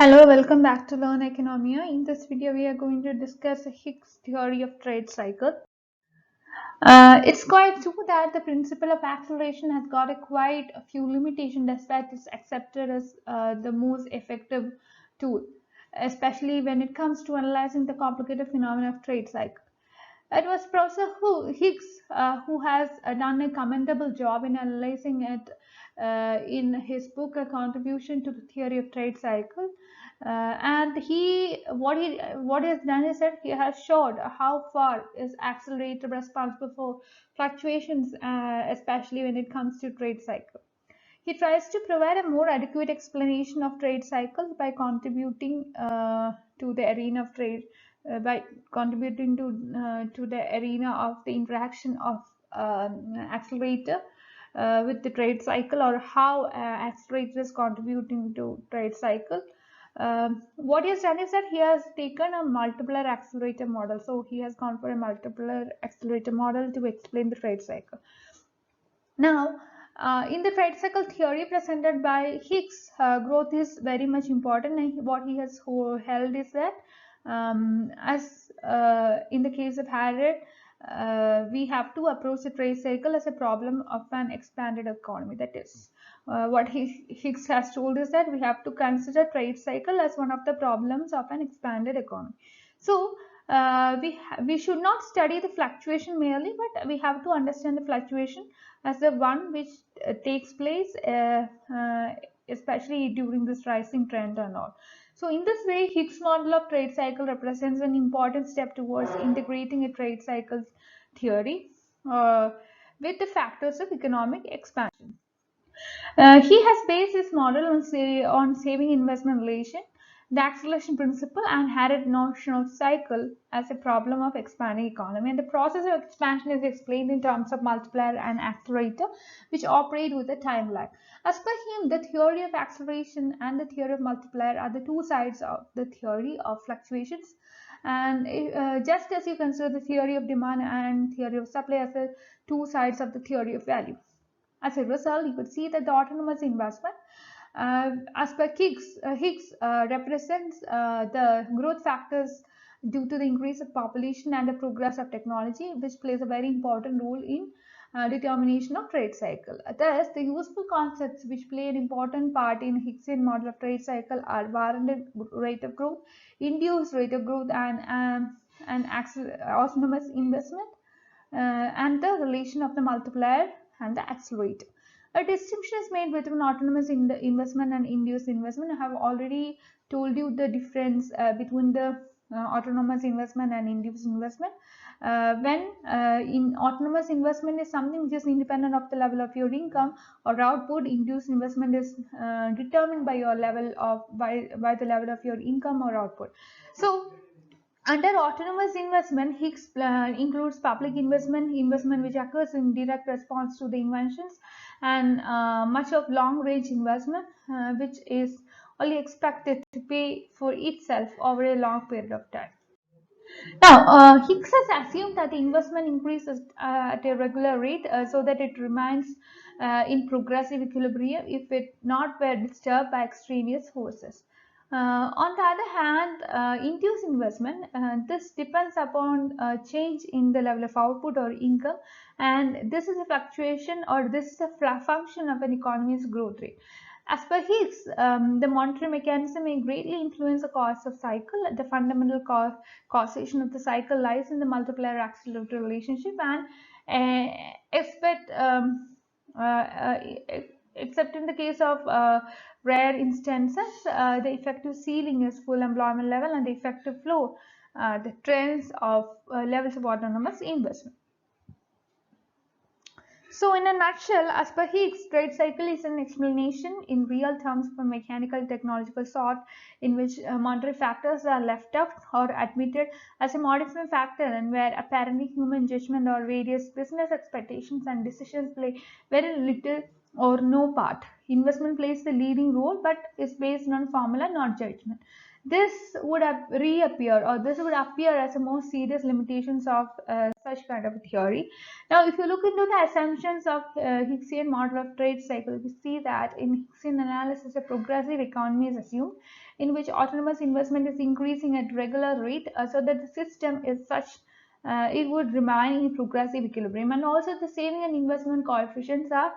Hello, welcome back to Learn Economia. In this video, we are going to discuss Hicks theory of trade cycle. It's quite true that the principle of acceleration has got quite a few limitations despite it's accepted as the most effective tool, especially when it comes to analyzing the complicated phenomena of trade cycle. It was Professor Higgs who has done a commendable job in analyzing it in his book, A Contribution to the Theory of Trade Cycle. And what he has done is that he has showed how far is accelerator responsible for fluctuations, especially when it comes to trade cycle. He tries to provide a more adequate explanation of trade cycles by contributing to the arena of trade, by contributing to the arena of the interaction of accelerator with the trade cycle, or how accelerator is contributing to trade cycle. What he has done is that he has taken a multiplier accelerator model. So he has gone for a multiplier accelerator model to explain the trade cycle. Now, in the trade cycle theory presented by Hicks, growth is very much important, and what he has held is that, as in the case of Harrod, we have to approach the trade cycle as a problem of an expanded economy. That is, what Hicks has told is that we have to consider trade cycle as one of the problems of an expanded economy. So, we should not study the fluctuation merely, but we have to understand the fluctuation as the one which takes place especially during this rising trend and all. So in this way, Hicks model of trade cycle represents an important step towards integrating a trade cycle theory with the factors of economic expansion. He has based his model on saving investment relation, the acceleration principle, and had a notion of cycle as a problem of expanding economy. And the process of expansion is explained in terms of multiplier and accelerator, which operate with a time lag. As per him, the theory of acceleration and the theory of multiplier are the two sides of the theory of fluctuations. And just as you consider the theory of demand and theory of supply as the two sides of the theory of value. As a result, you could see that the autonomous investment, as per Hicks represents the growth factors due to the increase of population and the progress of technology, which plays a very important role in determination of trade cycle. Thus, the useful concepts which play an important part in Hicksian model of trade cycle are warranted rate of growth, induced rate of growth, and autonomous investment, and the relation of the multiplier and the accelerator. A distinction is made between autonomous investment and induced investment. I have already told you the difference between the autonomous investment and induced investment. When in autonomous investment is something which is independent of the level of your income or output, induced investment is determined by your level of by the level of your income or output. So under autonomous investment, Hicks includes public investment which occurs in direct response to the inventions, and much of long-range investment which is only expected to pay for itself over a long period of time. Now, Hicks has assumed that the investment increases at a regular rate so that it remains in progressive equilibrium if it not were disturbed by extraneous forces. On the other hand, induced investment, this depends upon change in the level of output or income, and this is a fluctuation, or this is a function of an economy's growth rate. As per Hicks, the monetary mechanism may greatly influence the course of cycle. The fundamental causation of the cycle lies in the multiplier accelerator relationship, and expect uh, uh, except in the case of rare instances, the effective ceiling is full employment level, and the effective floor, the trends of levels of autonomous investment. So in a nutshell, as per Hicks, trade cycle is an explanation in real terms of a mechanical technological sort in which monetary factors are left out or admitted as a modifying factor, and where apparently human judgment or various business expectations and decisions play very little or no part. Investment plays the leading role but is based on formula, not judgment. This would reappear, or this would appear as a more serious limitations of such kind of a theory. Now, if you look into the assumptions of Hicksian model of trade cycle, we see that in Hicksian analysis, a progressive economy is assumed in which autonomous investment is increasing at regular rate, so that the system is such it would remain in progressive equilibrium. And also the saving and investment coefficients are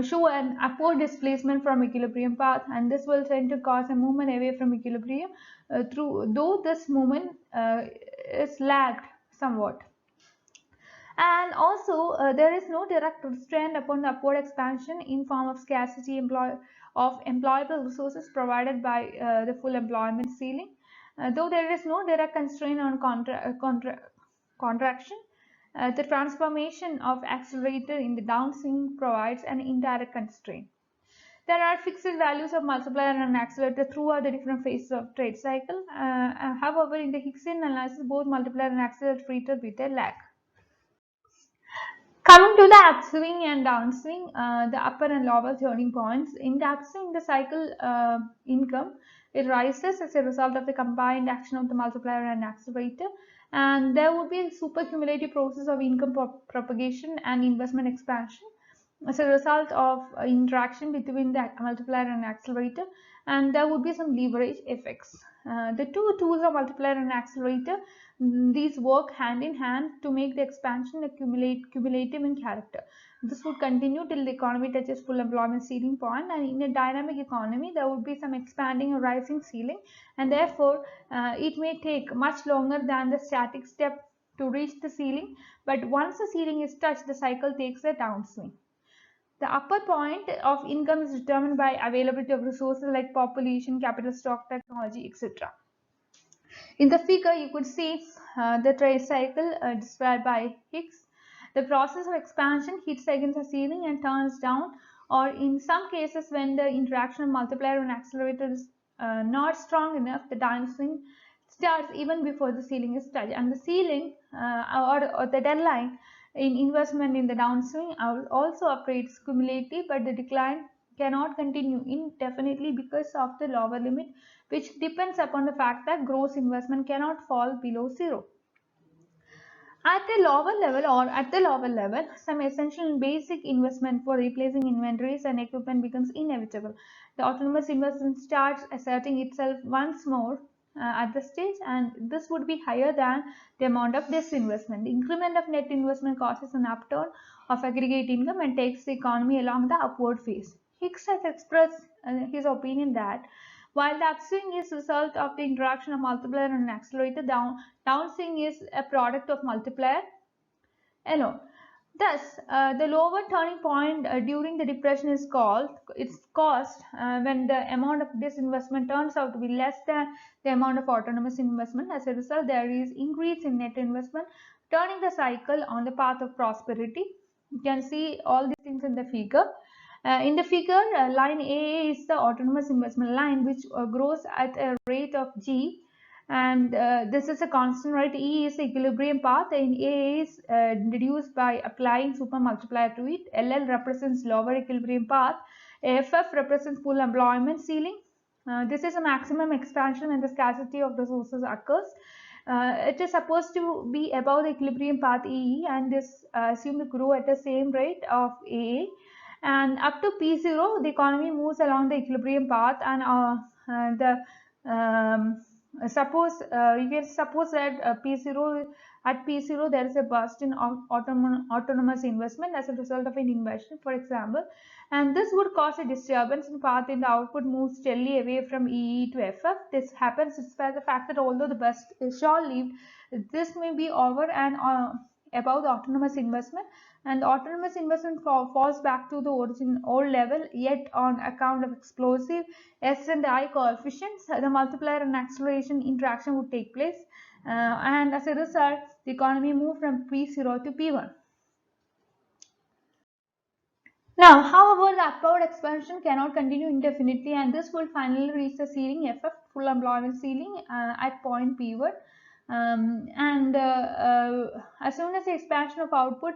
show an upward displacement from equilibrium path, and this will tend to cause a movement away from equilibrium though this movement is lagged somewhat. And also there is no direct restraint upon the upward expansion in form of scarcity of employable resources provided by the full employment ceiling, though there is no direct constraint on contraction. The transformation of accelerator in the downswing provides an indirect constraint. There are fixed values of multiplier and accelerator throughout the different phases of trade cycle. However, in the Hicksian analysis, both multiplier and accelerator are treated with a lag. Coming to the upswing and downswing, the upper and lower turning points. In the upswing, the cycle income, it rises as a result of the combined action of the multiplier and accelerator, and there would be a supercumulative process of income propagation and investment expansion as a result of interaction between the multiplier and accelerator, and there would be some leverage effects. The two tools of multiplier and accelerator, these work hand in hand to make the expansion cumulative in character. This would continue till the economy touches full employment ceiling point, and in a dynamic economy there would be some expanding or rising ceiling, and therefore it may take much longer than the static step to reach the ceiling, but once the ceiling is touched, the cycle takes a downswing. The upper point of income is determined by availability of resources like population, capital stock, technology, etc. In the figure, you could see the trade cycle described by Hicks. The process of expansion hits against the ceiling and turns down, or in some cases when the interaction of multiplier and accelerator is not strong enough, the downswing starts even before the ceiling is touched. And the ceiling or the deadline in investment in the downswing also operates cumulatively, but the decline cannot continue indefinitely because of the lower limit, which depends upon the fact that gross investment cannot fall below zero. At the lower level, some essential and basic investment for replacing inventories and equipment becomes inevitable. The autonomous investment starts asserting itself once more at the stage, and this would be higher than the amount of disinvestment. The increment of net investment causes an upturn of aggregate income and takes the economy along the upward phase. Hicks has expressed his opinion that while the upswing is a result of the interaction of multiplier and accelerator, downswing is a product of multiplier alone. Thus, the lower turning point during the depression is caused when the amount of disinvestment turns out to be less than the amount of autonomous investment. As a result, there is increase in net investment, turning the cycle on the path of prosperity. You can see all these things in the figure. In the figure, line AA is the autonomous investment line, which grows at a rate of G, and this is a constant rate. E is the equilibrium path, and AA is reduced by applying super multiplier to it. LL represents lower equilibrium path. FF represents full employment ceiling. This is a maximum expansion when the scarcity of resources occurs. It is supposed to be above the equilibrium path EE, and is assumed to grow at the same rate of AA. And up to P0, the economy moves along the equilibrium path, and you can suppose that at P0 there is a burst in autonomous investment as a result of an inversion, for example, and this would cause a disturbance in path in the output moves steadily away from EE to FF. This happens despite the fact that although the burst is short-lived, this may be over and above the autonomous investment, and the autonomous investment falls back to the old level, yet on account of explosive S and I coefficients, the multiplier and acceleration interaction would take place, and as a result, the economy moved from P0 to P1. Now, however, the upward expansion cannot continue indefinitely, and this will finally reach the ceiling FF, full employment ceiling, at point P1. As soon as the expansion of output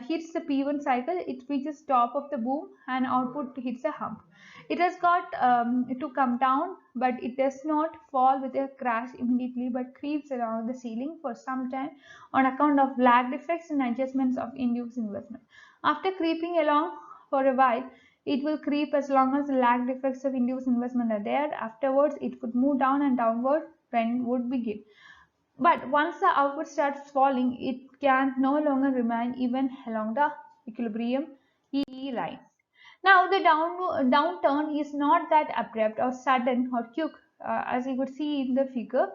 hits the P1 cycle, it reaches top of the boom and output hits a hump. It has got to come down, but it does not fall with a crash immediately, but creeps around the ceiling for some time on account of lagged effects and adjustments of induced investment. After creeping along for a while, it will creep as long as the lagged effects of induced investment are there. Afterwards, it could move down and downward trend would begin. But once the output starts falling, it can no longer remain even along the equilibrium EE line. Now, the downturn is not that abrupt or sudden or quick, as you could see in the figure,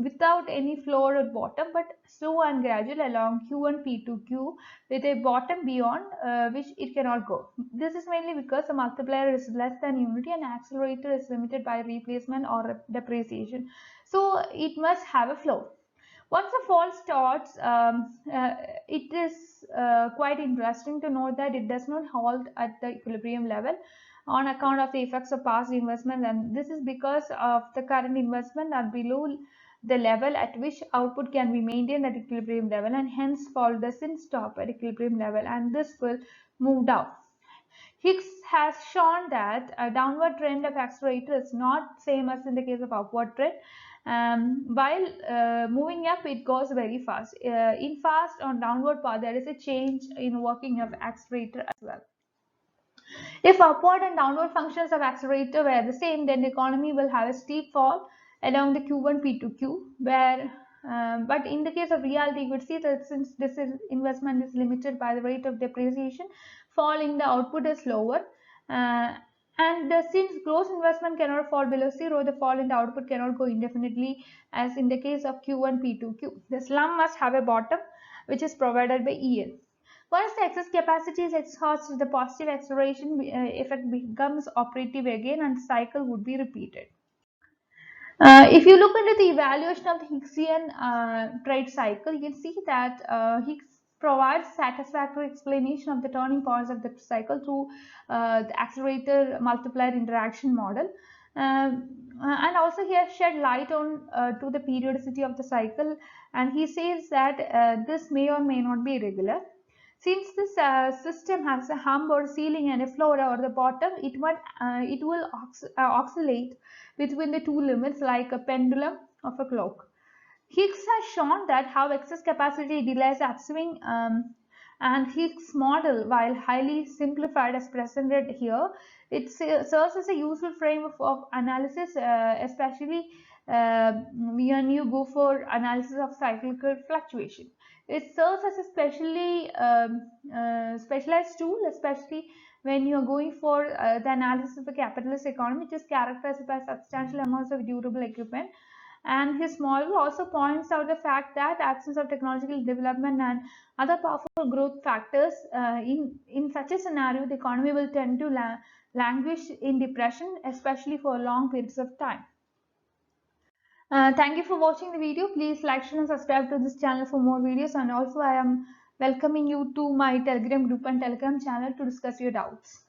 without any floor or bottom, but slow and gradual along Q1 P2Q with a bottom beyond which it cannot go. This is mainly because the multiplier is less than unity and accelerator is limited by replacement or depreciation. So it must have a floor. Once the fall starts, it is quite interesting to note that it does not halt at the equilibrium level on account of the effects of past investment, and this is because of the current investment are below the level at which output can be maintained at equilibrium level, and hence fall doesn't stop at equilibrium level, and this will move down. Hicks has shown that a downward trend of accelerator is not same as in the case of upward trend. While moving up, it goes very fast. In fast or downward path, there is a change in working of accelerator as well. If upward and downward functions of accelerator were the same, then the economy will have a steep fall along the Q1 P2Q, where but in the case of reality, you could see that since this investment is limited by the rate of depreciation, falling the output is lower. And since gross investment cannot fall below zero, the fall in the output cannot go indefinitely, as in the case of Q1 P2Q. The slump must have a bottom, which is provided by EL. Once the excess capacity is exhausted, the positive acceleration effect becomes operative again, and the cycle would be repeated. If you look into the evaluation of the Hicksian trade cycle, you can see that Hicks provides satisfactory explanation of the turning points of the cycle through the accelerator multiplier interaction model. And also he has shed light on to the periodicity of the cycle, and he says that this may or may not be regular. Since this system has a hump or ceiling and a floor or the bottom, it will oscillate between the two limits like a pendulum of a clock. Hicks has shown that how excess capacity delays upswing, and Hicks model, while highly simplified as presented here, it serves as a useful frame of analysis, especially when you go for analysis of cyclical fluctuation. It serves as a specialized tool, especially when you are going for the analysis of a capitalist economy, which is characterized by substantial amounts of durable equipment. And his model also points out the fact that absence of technological development and other powerful growth factors, in such a scenario, the economy will tend to languish in depression, especially for long periods of time. Thank you for watching the video. Please like, share and subscribe to this channel for more videos, and also I am welcoming you to my Telegram group and Telegram channel to discuss your doubts.